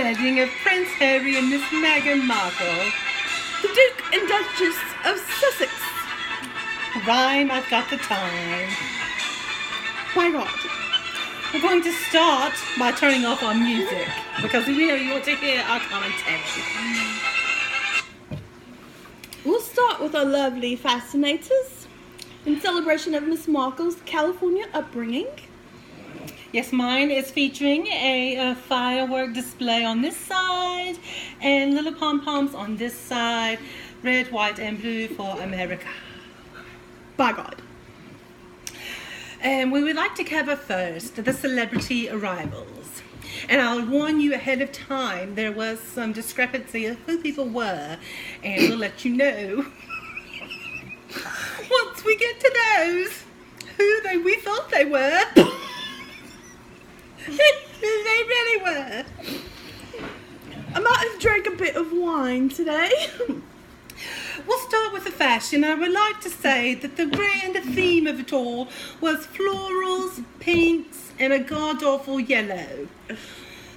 wedding of Prince Harry and Miss Meghan Markle. The Duke and Duchess of Sussex. Rhyme, I've got the time. My God. We're going to start by turning off our music because we know you want to hear our commentary. We'll start with our lovely fascinators in celebration of Miss Markle's California upbringing. Yes, mine is featuring a firework display on this side and little pom-poms on this side. Red, white, and blue for America. By God. And we would like to cover first the celebrity arrivals. And I'll warn you ahead of time, there was some discrepancy of who people were. And we'll let you know once we get to those who we thought they were. Who they really were. I might have drank a bit of wine today. We'll start with the fashion. I would like to say that the grand theme of it all was florals, pinks, and a god-awful yellow.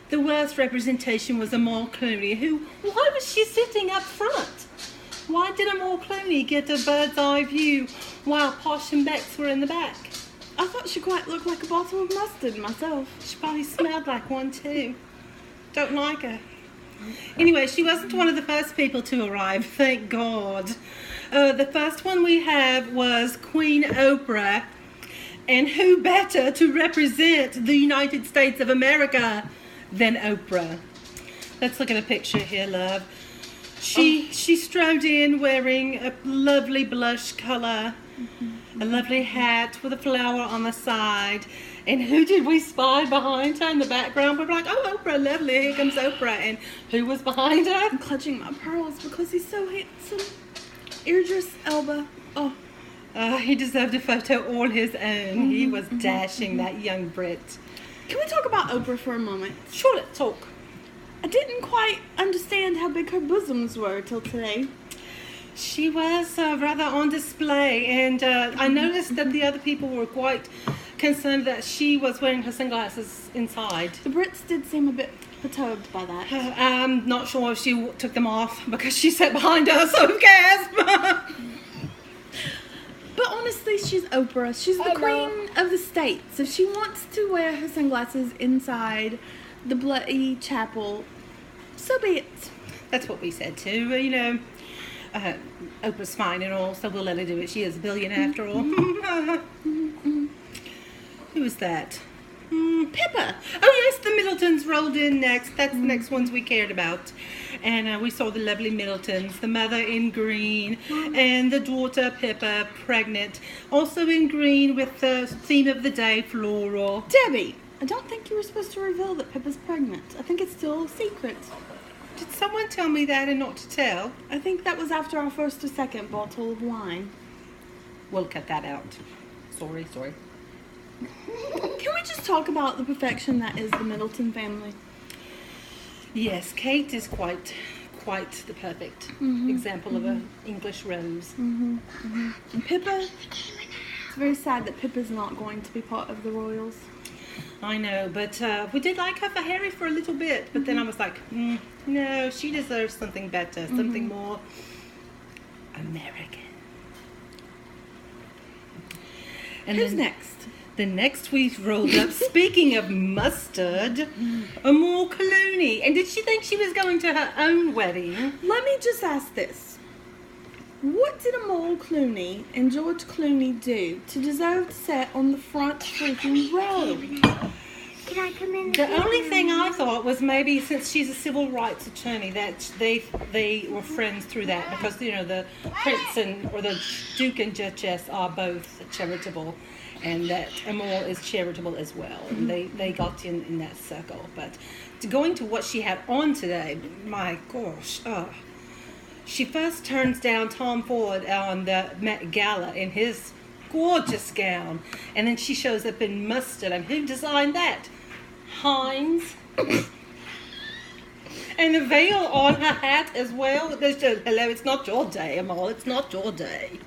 The worst representation was Amal Clooney, why was she sitting up front? Why did Amal Clooney get a bird's eye view while Posh and Bex were in the back? I thought she quite looked like a bottle of mustard myself. She probably smelled like one too. Don't like her. Anyway, she wasn't one of the first people to arrive, thank God. The first one we have was Queen Oprah. And who better to represent the United States of America than Oprah? Let's look at a picture here, love. She strode in wearing a lovely blush color, a lovely hat with a flower on the side. And who did we spy behind her in the background? We were like, oh, Oprah, lovely, here comes Oprah. And who was behind her? I'm clutching my pearls because he's so handsome. Idris Elba. Oh. He deserved a photo all his own. He was dashing, that young Brit. Can we talk about Oprah for a moment? Sure, let's talk. I didn't quite understand how big her bosoms were till today. She was rather on display, and I noticed that the other people were quite concerned that she was wearing her sunglasses inside. The Brits did seem a bit perturbed by that. I'm not sure if she took them off because she sat behind us, so who cares? But honestly, she's Oprah. She's the queen of the States. If she wants to wear her sunglasses inside the bloody chapel, so be it. That's what we said too. You know, Oprah's fine and all, so we'll let her do it. She is a billionaire after all. Who was that? Pippa. Oh yes, the Middletons rolled in next. That's the next ones we cared about. And we saw the lovely Middletons, the mother in green, and the daughter Pippa, pregnant, also in green with the theme of the day, floral. Debbie, I don't think you were supposed to reveal that Pippa's pregnant. I think it's still a secret. Did someone tell me that and not to tell? I think that was after our first or second bottle of wine. We'll cut that out. Sorry. Can we just talk about the perfection that is the Middleton family? Yes, Kate is quite the perfect example of an English rose. And Pippa, it's very sad that Pippa's not going to be part of the royals. I know, but we did like her for Harry for a little bit, but then I was like, no, she deserves something better, something more American. And Who's then next? The next we rolled up, speaking of mustard, Amal Clooney. And did she think she was going to her own wedding? Let me just ask this. What did Amal Clooney and George Clooney do to deserve to sit on the front freaking row? Can I come in? The only thing I thought was maybe since she's a civil rights attorney that they were friends through that, because you know the prince or the duke and duchess are both charitable, and that Amal is charitable as well, and they got in that circle. But going to what she had on today, my gosh, she first turns down Tom Ford on the Met Gala in his gorgeous gown, and then she shows up in mustard. And who designed that? Heinz. And a veil on her hat as well. There's just, hello, it's not your day, Amal. It's not your day.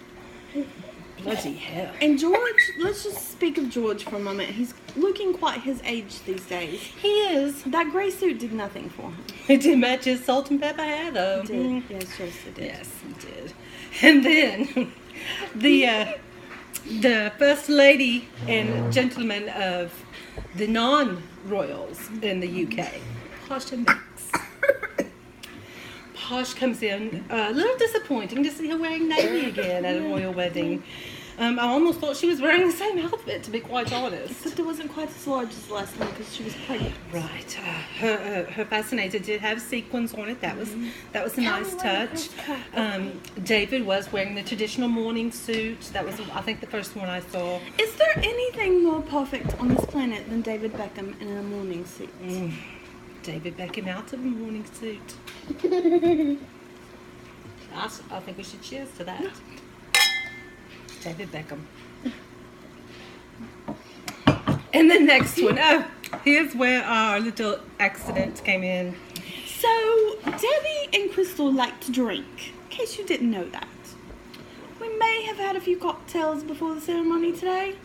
Bloody hell. And George, let's just speak of George for a moment. He's looking quite his age these days. He is. That grey suit did nothing for him. It did match his salt and pepper hair, though. It did. Yes, it did. Yes, it did. And then the first lady and gentleman of the non-royals in the UK, Posh and Max. Posh comes in, a little disappointing to see her wearing navy again at a royal wedding. I almost thought she was wearing the same outfit, to be quite honest. Except it wasn't quite as large as the last one because she was pregnant. Right. Her fascinator did have sequins on it. That was a nice touch. David was wearing the traditional morning suit. That was, I think, the first one I saw. Is there anything more perfect on this planet than David Beckham in a morning suit? David Beckham out of a morning suit. I think we should cheers to that. David Beckham. And the next one. Oh, here's where our little accident came in. So, Debbie and Cristal like to drink, in case you didn't know that. We may have had a few cocktails before the ceremony today.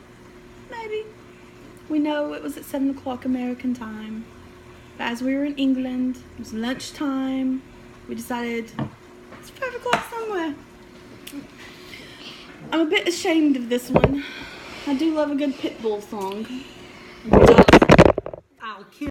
Maybe. We know it was at 7 o'clock American time. But as we were in England, it was lunchtime. We decided it's 5 o'clock somewhere. I'm a bit ashamed of this one. I do love a good Pitbull song. I'll kill